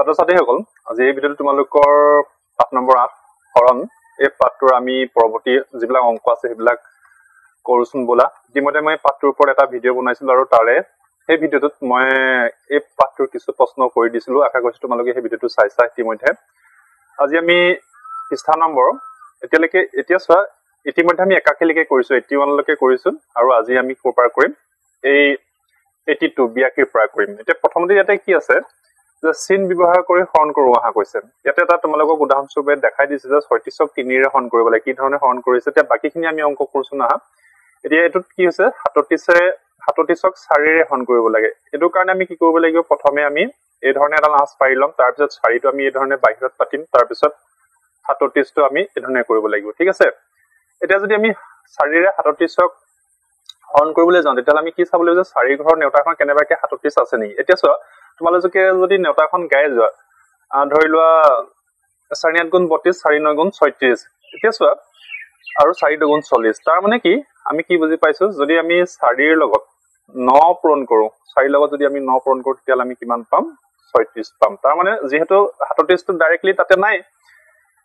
ছাত্ৰ ছাত্ৰীসকল আজি এই ভিডিঅ'টো তোমালোকৰ পাঠ নম্বৰ 8 হৰণ এই পাঠটোৰ আমি পৰৱৰ্তী যিবিলাক অংক আছে সেইবিলাক কৰোচোন বলা ইতিমধ্যে মই পাঠটোৰ ওপৰত এটা ভিডিঅ' বনাইছিলো আৰু তাৰে সেই ভিডিঅ'টোত মই এই পাঠটোৰ কিছু প্ৰশ্ন কৰি দিছিলো আশা কৰিছো তোমালোকে সেই ভিডিঅ'টো চাইছা ইতিমধ্যে আজি আমি পৃষ্ঠা নম্বৰ এতিয়া চোৱা ইতিমধ্যে আমি একাখিলৈকে কৰিছো 81 লৈকে কৰিছো আৰু আজি আমি কোপাৰ কৰিম এই 82 বিয়াকিৰ পৰা কৰিম এতিয়া প্ৰথমতে ইয়াতে কি আছে যে চিন ব্যৱহাৰ কৰি হৰণ কৰোঁ আহা কৈছে ইয়াতে এটা তোমালোকক উদাহৰণস্বৰূপে দেখাই দিছে যে 36ক 3 ৰে হৰণ কৰিব লাগে কি ধৰণে হৰণ কৰিছে এতিয়া বাকিখিনি আমি অংক কৰিছো না এতিয়া এটোত কি হৈছে 37ক 4 ৰে হৰণ কৰিব লাগে এটো কাৰণে আমি কি কৰিব লাগিব প্ৰথমে আমি এই ধৰণে এটা লাজ পাই লম তাৰ পিছত 4 টো আমি এই ধৰণে বাহিৰত পাতিম তাৰ পিছত 37 টো আমি এই ধৰণে কৰিব লাগিব ঠিক আছে এতিয়া যদি আমি 4 ৰে 37ক হৰণ কৰিবলৈ যাওঁ তেতিয়া আমি কি চাব লাগিব যে 4 ঘৰৰ নেউতাখন কেনেবাকে 37 আছে নেকি এতিয়া চোৱা তোমালোকে যদি নেউতাখন গাই যোৱা ধৰি লোৱা 4 9 গুণ 32 4 9 গুণ 36 এতিয়া চোৱা আৰু 4 2 গুণ 40 তাৰ মানে কি আমি কি বুজি পাইছো যদি আমি 4 ৰ লগত 9 পূৰণ কৰো 4 লগত যদি আমি 9 পূৰণ কৰো তেতিয়া আমি কিমান পাম 36 পাম তাৰ মানে যেহেতু 37 টো ডাইৰেক্টলি তাতে নাই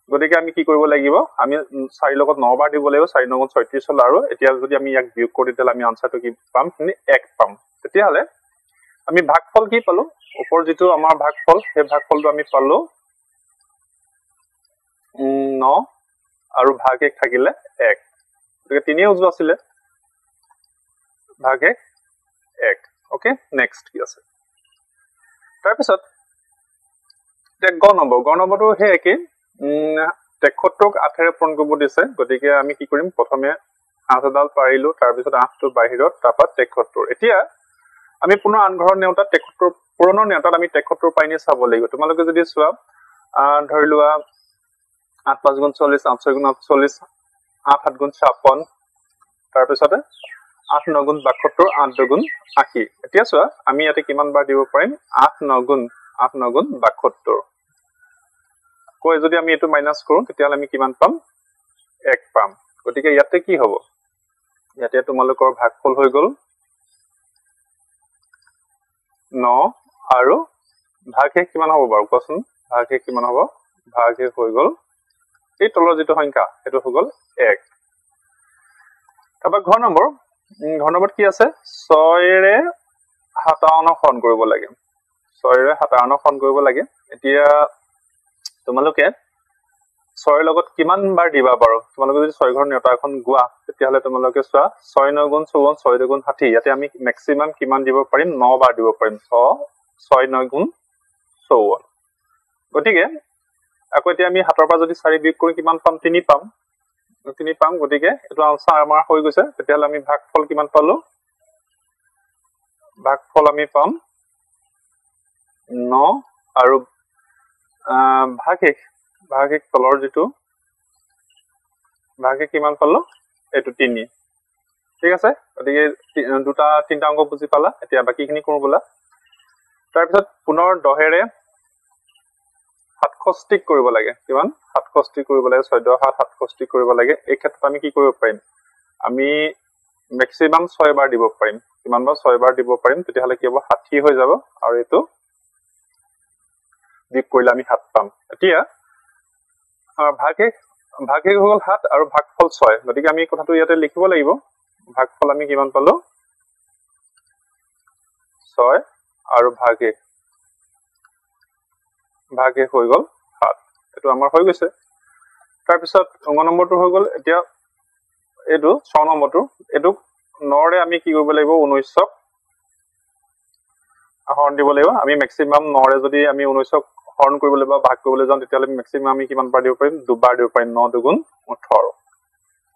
গতিকে আমি কি কৰিব লাগিব আমি 4 লগত 9 বাৰ দিব লাগিব 4 9 গুণ 36 হল আৰু এতিয়া যদি আমি ইয়াক বিয়োগ কৰি দিলে আমি আনসাৰটো কি পাম 1 পাম তেতিয়া হলে আমি ভাগফল কি পালো ওপৰ যেটো আমাৰ ভাগফল সেই ভাগফলটো আমি পালো 9 আৰু ভাগ 1 থাকিলে 1 গতিকে 3 উজু আছিল ভাগ 1 ওকে নেক্সট কি আছে তাৰ পিছত গ নম্বৰটো হে কি 73ক 8 ৰে পূৰণ কৰিব দিছে গতিকে আমি কি কৰিম প্ৰথমে 8 ডাল পাৰিলো তাৰ পিছত 8 টো বাহিৰত তাৰপা 73 এতিয়া আমি পুনৰ আন ঘৰৰ নেউতা 73 পুৰণৰ নেউতাত আমি 73 পাইনে চাব লাগিব তোমালোকে যদি চোৱা ধৰি লোৱা 8 5 গুণ 40 8 6 গুণ 40 8 7 গুণ 56 তাৰ পিছতে 8 9 গুণ 72 8 2 গুণ 80 এতিয়া চোৱা আমি ইয়াতে কিমান বাৰ দিব পাৰিম 8 9 গুণ 72 কই যদি আমি এটো মাইনাস কৰো তেতিয়া আমি কিমান পাম 1 পাম গতিকে ইয়াতে কি হ'ব ইয়াতে তোমালোকৰ ভাগফল হৈ গল 9 আৰু ভাগে কিমান হ'ব বাৰু কোৱাচোন ভাগে কিমান হ'ব ভাগে হৈ গল এই তলৰ যেটো সংখ্যা এটো হৈ গল 1 তবা ঘৰ নম্বৰ কি আছে 6 ৰে 57 হৰণ কৰিব লাগে 6 ৰে 57 হৰণ কৰিব লাগে এতিয়া তোমালোকে 6 লগত কিমান বাৰ দিবা বাৰু তোমালোকে যদি 6 ঘৰ নেউতা এখন গুৱা তেতিয়া হলে তোমালোকে চোৱা 6 9 গুণ 54 6 2 গুণ 60 ইয়াতে আমি ম্যাক্সিমাম কিমান দিব পাৰিম 9 বাৰ দিব পাৰিম 6 9 গুণ 54 গতিকে আকৌ এতিয়া আমি হাতৰ পৰা যদি 4 বিয়োগ কৰি কিমান পাম 3 পাম গতিকে এটো আনসাৰ আমাৰ হৈ গৈছে তেতিয়া হলে আমি ভাগফল কিমান পালো ভাগফল আমি পাম 9 আৰু ভাগে তলৰ যেটো ভাগে কিমান পালো এটো 3 ঠিক আছে গতিকে দুটা তিনটা অংক বুজি পালা এতিয়া বাকিখিনি কৰো বলা তাৰ পিছত পুনৰ 10 ৰে 67 কৰিব লাগে কিমান 67 কৰিব লাগে 14 67 কৰিব লাগে এই ক্ষেত্ৰত আমি কি কৰিব পাৰিম আমি ম্যাক্সিমাম 6 বাৰ দিব পাৰিম কিমান বাৰ 6 বাৰ দিব পাৰিম তেতিয়া হলে কি হ'ব 60 হৈ যাব আৰু এটো বিয়োগ কৰিলে আমি 7 পাম এতিয়া ভাগে হৈ গল 7 আৰু ভাগফল 6 গতিকে আমি কথাটো ইয়াতে লিখিব লাগিব ভাগফল আমি কিমান পালো 6 আৰু ভাগে হৈ গল 7 এটো আমাৰ হৈ গৈছে তাৰ পিছত 9 নম্বৰটো হৈ গল এতিয়া এটো 6 নম্বৰটো এটো 9 ৰে আমি কি কৰিব লাগিব 19ক হৰণ দিব লাগিব আমি ম্যাক্সিমাম 9 ৰে যদি আমি 19ক হৰণ কৰিবলৈ বা ভাগ কৰিবলৈ যাওঁ তেতিয়া হলে ম্যাক্সিমাম আমি কিমান বাৰ দিব পাৰিম দুবাৰ দিব পাৰিম 9 2 গুণ 18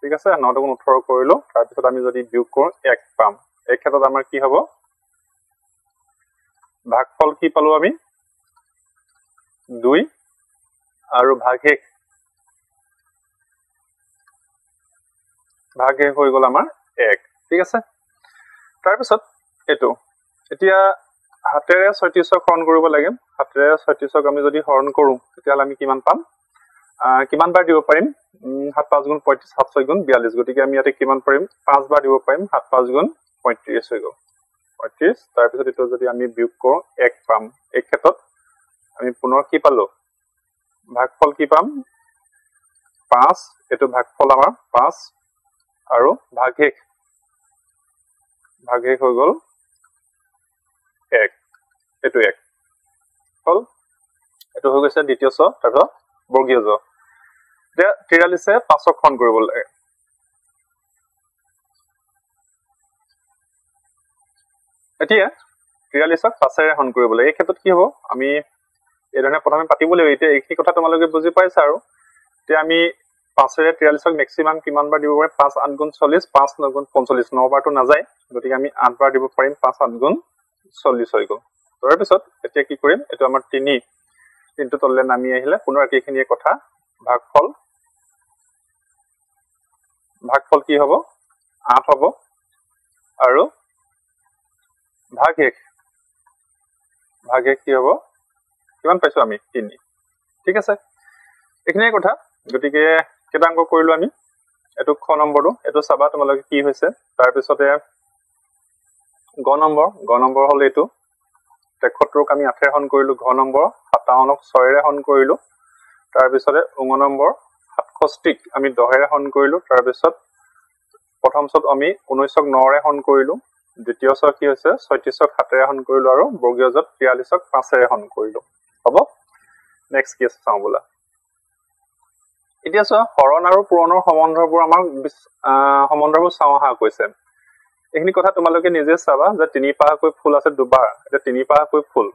ঠিক আছে 9 2 গুণ 18 কৰিলো তাৰ পিছত আমি যদি বিয়োগ কৰো 1 পাম এই ক্ষেত্ৰত আমাৰ কি হ'ব ভাগফল কি পালো আমি 2 আৰু ভাগে হৈ গল আমাৰ 1 ঠিক আছে তাৰ পিছত এটো এতিয়া হাতেৰে 36ক হৰণ কৰিব লাগে হাতেৰে 36ক আমি যদি হৰণ কৰো তেতিয়া আমি কিমান পাম কিমান বাৰ দিব পাৰিম 7 5 গুণ 35 7 6 গুণ 42 গতিকে আমি ইয়াতে কিমান পাৰিম 5 বাৰ দিব পাৰিম 7 5 গুণ 35 হৈ গল 35 তাৰ পিছত এটো যদি আমি বিয়োগ কৰো 1 পাম এই ক্ষেত্ৰত আমি পুনৰ কি পালো ভাগফল কি পাম 5 এটো ভাগফল আমাৰ 5 আৰু ভাগশেষ হৈ গল 1 এটো 1 হল এটো হৈ গৈছে দ্বিতীয় ছ তাৰপিছত বৰ্গীয় জ এতিয়া 43 5ক খন কৰিব লাগে এতিয়া 43ক 5ৰে হৰণ কৰিব লাগে এই ক্ষেত্ৰত কি হ'ব আমি এই ধৰণে প্ৰথমে পাতিব লাগিব এতিয়া এইখিনি কথা তোমালোকে বুজি পাইছা আৰু এতিয়া আমি 5ৰে 43ক মেক্সিমাম কিমান বাৰ দিব পাৰে 5 8 গুণ 40 5 9 গুণ 45 9 বাৰটো নাযায় গতিকে আমি 8 বাৰ দিব পাৰিম 5 8 গুণ 40 হৈ গ'ল তাৰ পিছত এতিয়া কি কৰিম এটো আমাৰ 3 তিনটো তললে নামি আহিলে পুনৰ একেখিনিয়ে কথা ভাগফল কি হ'ব 8 হ'ব আৰু ভাগশেষ কি হ'ব কিমান পাইছো আমি 3 ঠিক আছে এখিনিয়ে কথা গতিকে কেটা অংক কৰিলো আমি এটো খ নম্বৰটো এটো চাবা তোমালোকে কি হৈছে তাৰ পিছতে গ নম্বৰ হল এটো 73ক আমি 8ৰে হৰণ কৰিলো ঘ নম্বৰ 57ক 6ৰে হৰণ কৰিলো তাৰ পিছতে ঙ নম্বৰ 67ক আমি 10ৰে হৰণ কৰিলো তাৰ পিছত প্ৰথম ছত আমি 19ক 9ৰে হৰণ কৰিলো দ্বিতীয় ছ কি হৈছে 36ক 7ৰে হৰণ কৰিলো আৰু বৰ্গীয় জত 43ক 5ৰে হৰণ কৰিলো হ'ব নেক্সট কেছ চাও বলা এতিয়া চোৱা হৰণ আৰু পূৰণৰ সম্বন্ধবোৰ আমাৰ সম্বন্ধবোৰ চাও হা কৈছে এইখিনি কথা তোমালোকে নিজে চাবা যে 3 পাহাকৈ ফুল আছে দুবাৰ এটা 3 পাহাকৈ ফুল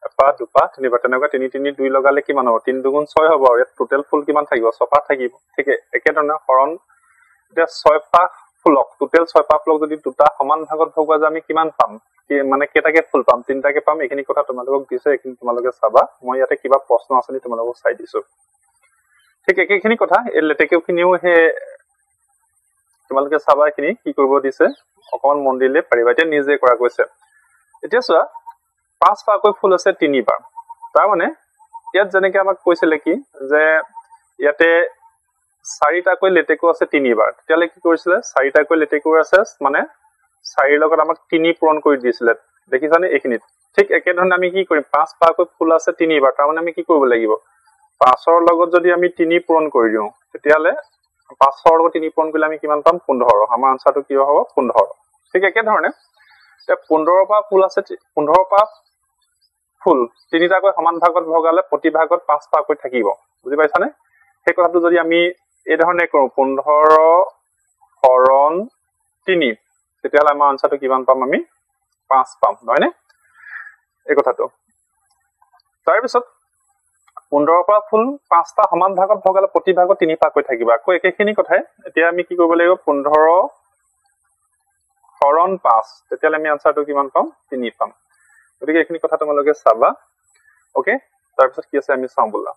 এপাহ দুপাহ তিনিবাৰ তেনেকুৱা 3 3 2 লগালে কিমান হ'ব 3 2 গুণ 6 হ'ব আৰু টোটেল ফুল কিমান থাকিব 6 পাহ থাকিব ঠিক একে ধৰণে হৰণ এতিয়া 6 পাহ ফুলক টোটেল 6 পাহ ফুলক যদি দুটা সমান ভাগত ভগোৱা যায় আমি কিমান পাম মানে কেটাকে ফুল পাম তিনটাকে পাম এইখিনি কথা তোমালোকক দিছে এইখিনি তোমালোকে চাবা মই ইয়াতে কিবা প্ৰশ্ন আছে নি তোমালোকক চাই দিছো ঠিক একেখিনি কথা এই লেটেকেখিনিও হে তোমালোকে চাবা এইখিনি কি কৰিব দিছে অকমান মন দিলে পাৰিবা এতিয়া নিজে কৰা কৈছে এতিয়া চোৱা 5 পাকৈ ফুল আছে 3 বাৰ তাৰ মানে ইয়াত যেনেকৈ আমাক কৈছিলে কি যে ইয়াতে 4টাকৈ লেটেকু আছে 3 বাৰ তেতিয়ালে কি কৰিছিলে 4টাকৈ লেটেকু আছে মানে 4 লগত আমাক 3 পূৰণ কৰি দিছিলে দেখিছানে এইখিনিত ঠিক একে ধৰণে আমি কি কৰিম 5 পাকৈ ফুল আছে 3 বাৰ তাৰ মানে আমি কি কৰিব লাগিব 5ৰ লগত যদি আমি 3 পূৰণ কৰি দিও তেতিয়ালে 5ৰ লগত 3 পূৰণ কৰিলে আমি কিমান পাম 15 আমাৰ আনসাৰটো কি হ'ব 15 ঠিক একে ধৰণে এতিয়া 15 পা ফুল আছে 15 পা ফুল তিনিটাকৈ সমান ভাগত ভগালে প্ৰতি ভাগত 5 পাকৈ থাকিব বুজি পাইছানে সেই কথাটো যদি আমি এই ধৰণে কৰো 15 হৰণ 3 তেতিয়ালে আমাৰ আনসাৰটো কিমান পাম আমি 5 পাম নহয়নে এই কথাটো তাৰ পিছত 15 পৰা ফুল 5টা সমান ভাগত ভগালে প্ৰতি ভাগত 3 পাকৈ থাকিব আকৌ একেখিনি কথাই এতিয়া আমি কি কৰিব লাগিব 15 হৰণ 5 তেতিয়ালে আমি আনসাৰটো কিমান পাম 3 পাম গতিকে এইখিনি কথা তোমালোকে চাবা ওকে তাৰ পিছত কি আছে আমি চাম বলা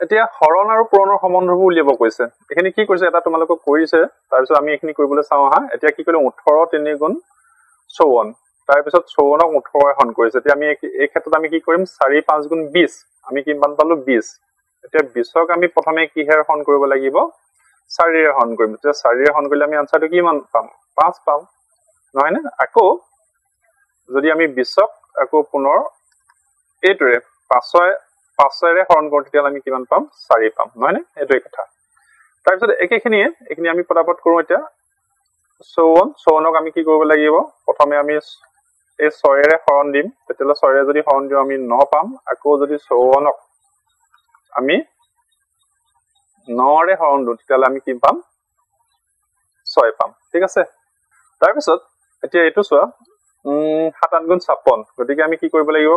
এতিয়া হৰণ আৰু পূৰণৰ সম্বন্ধবোৰ উলিয়াব কৈছে এখিনি কি কৰিছে এটা তোমালোকক কৰিছে তাৰ পিছত আমি এখিনি কৰিবলৈ চাও হা এতিয়া কি কৰিলো 18 3 গুণ 54 তাৰ পিছত 54ক 18ৰে হৰণ কৰিছে এতিয়া আমি এই ক্ষেত্ৰত আমি কি কৰিম 4 5 গুণ 20 আমি কিমান পালো 20 এতিয়া 20ক আমি প্ৰথমে কিহেৰ হৰণ কৰিব লাগিব 4ৰে হৰণ কৰিম এতিয়া 4ৰে হৰণ কৰিলে আমি আনসাৰটো কিমান পাম 5 পাম নহয় নে আকৌ যদি আমি 20ক আকৌ পুনৰ এইটোৰে 5ৰে হৰণ কৰো তেতিয়া আমি কিমান পাম 4 পাম নহয় নে এটোই কথা তাৰ পিছত একেখিনি আমি পটাপট কৰো এতিয়া 54ক আমি কি কৰিব লাগিব প্ৰথমে আমি এই 6ৰে হৰণ দিম তেতিয়ালে 6ৰে যদি হৰণ দিও আমি 9 পাম আকৌ যদি 54ক আমি 9ৰে হৰণ দিও তেতিয়ালে আমি কি পাম 6 পাম ঠিক আছে তাৰ পিছত এতিয়া এটো চোৱা 7 8 গুণ 56 গতিকে আমি কি কৰিব লাগিব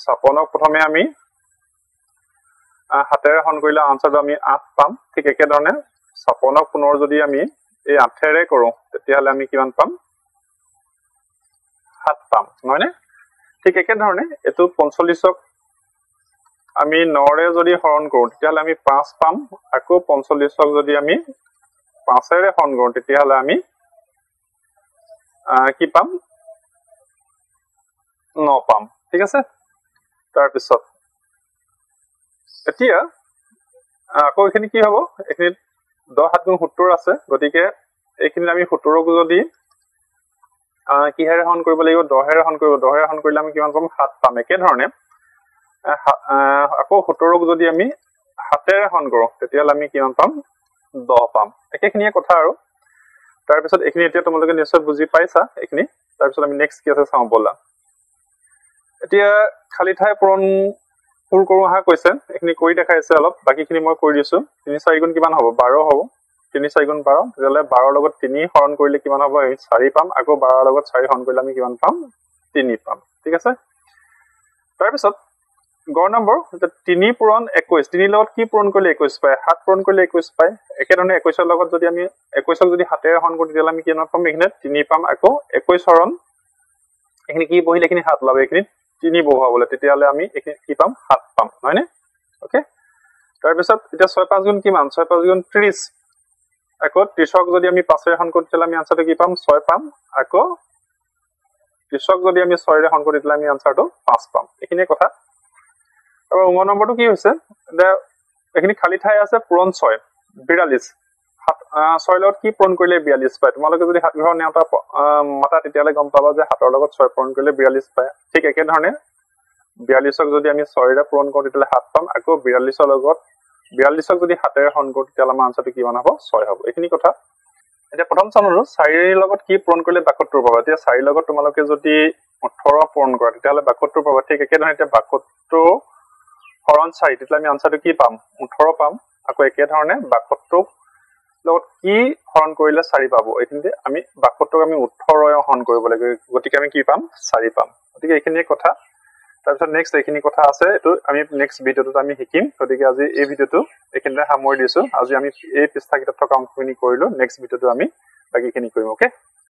56ক প্ৰথমে আমি 7ৰে হৰণ কৰিলে আনসাৰটো আমি 8 পাম ঠিক একে ধৰণে 56ক পুনৰ যদি আমি এই 8ৰে কৰো তেতিয়ালে আমি কিমান পাম 7 পাম নহয়নে ঠিক একে ধৰণে এটো 45ক আমি 9ৰে যদি হৰণ কৰো তেতিয়ালে আমি 5 পাম আকৌ 45ক যদি আমি 5ৰে হৰণ কৰো তেতিয়ালে আমি কি পাম 9 পাম ঠিক আছে তাৰ পিছত এতিয়া আকৌ এখিনি কি হ'ব এখিনি 10 7 গুণ 70 আছে গতিকে এইখিনি আমি 70ক যদি কিহেৰে হৰণ কৰিব লাগিব 10ৰে হৰণ কৰিব 10ৰে হৰণ কৰিলে আমি কিমান পাম 7 পাম একে ধৰণে আকৌ 17ক যদি আমি 7ৰে হৰণ কৰো তেতিয়ালে আমি কিমান পাম 10 পাম একেখিনিয়ে কথা আৰু তাৰ পিছত এখিনি এতিয়া তোমালোকে নিশ্চয় বুজি পাইছা এখিনি তাৰ পিছত আমি নেক্সট কি আছে চাও বলা এতিয়া খালি ঠাই পূৰণ কৰো আহা কৈছে এখিনি কৰি দেখাইছে অলপ বাকিখিনি মই কৰি দিছো 3 4 গুণ কিমান হ'ব 12 হ'ব 3 4 গুণ 12 তেতিয়ালে 12 লগত 3 হৰণ কৰিলে কিমান হ'ব 4 পাম আকৌ 12 লগত 4 হৰণ কৰিলে আমি কিমান পাম 3 পাম ঠিক আছে তাৰ পিছত গড় নম্বৰ 3 পূৰণ 21 3 লগত কি পূৰণ কৰিলে 21 পায় 7 পূৰণ কৰিলে 21 পায় একে ধৰণে 21 ৰ লগত যদি আমি 21ক যদি 7ৰে হৰণ কৰো তেতিয়ালে আমি কিমান পাম এখিনে 3 পাম আকৌ 21 হৰণ এখিনি কি বহিলে এখিনি 7 লাভ এখিনি 3 বহাবলে তেতিয়ালে আমি এখিনি কি পাম 7 পাম হয়নে ওকে তাৰ পিছত এটা 6 5 গুণ কিমান 6 5 গুণ 30 আকৌ 30ক যদি আমি 5ৰে হৰণ কৰো তেতিয়ালে আমি আনসাৰটো কি পাম 6 পাম আকৌ 30ক যদি আমি 6ৰে হৰণ কৰো তেতিয়ালে আমি আনসাৰটো 5 পাম এখিনিয়ে কথা আৰু অংগ নম্বৰটো কি হৈছে এখিনি খালি ঠাই আছে পূৰণ 6 42 6 লগত কি পূৰণ কৰিলে 42 পায় তোমালোকে যদি হাত ঘৰ নেওতা মাতা তেতিয়ালে গম পাবা যে 7ৰ লগত 6 পূৰণ কৰিলে 42 পায় ঠিক একে ধৰণে 42ক যদি আমি 6ৰে পূৰণ কৰো তেতিয়ালে 7 পাম আকৌ 42ৰ লগত 42ক যদি 7ৰে হৰণ কৰো তেতিয়ালে আমাৰ আনসাৰটো কিমান হ'ব 6 হ'ব এখিনি কথা এতিয়া প্ৰথম চানৰো 4ৰ লগত কি পূৰণ কৰিলে 72 পাবা এতিয়া 4ৰ লগত তোমালোকে যদি 18 পূৰণ কৰা তেতিয়ালে 72 পাবা ঠিক একে ধৰণে এতিয়া 72 হৰণ 4 তেতিয়ালে আমি আনসাৰটো কি পাম 18 পাম আকৌ একে ধৰণে 72 লগত কি হৰণ কৰিলে 4 পাবো এখিনিতে আমি 72ক আমি 18ৰে হৰণ কৰিব লাগে গতিকে আমি কি পাম 4 পাম গতিকে এখিনিয়ে কথা তাৰ পিছত নেক্সট এখিনি কথা আছে এটো আমি নেক্সট ভিডিওটোত আমি শিকিম গতিকে আজি এই ভিডিওটো এখিনিতে সামৰি দিছো আজি আমি এই পৃষ্ঠা কিতাপ থকা অংশখিনি কৰিলো নেক্সট ভিডিওটো আমি বাকিখিনি কৰিম ওকে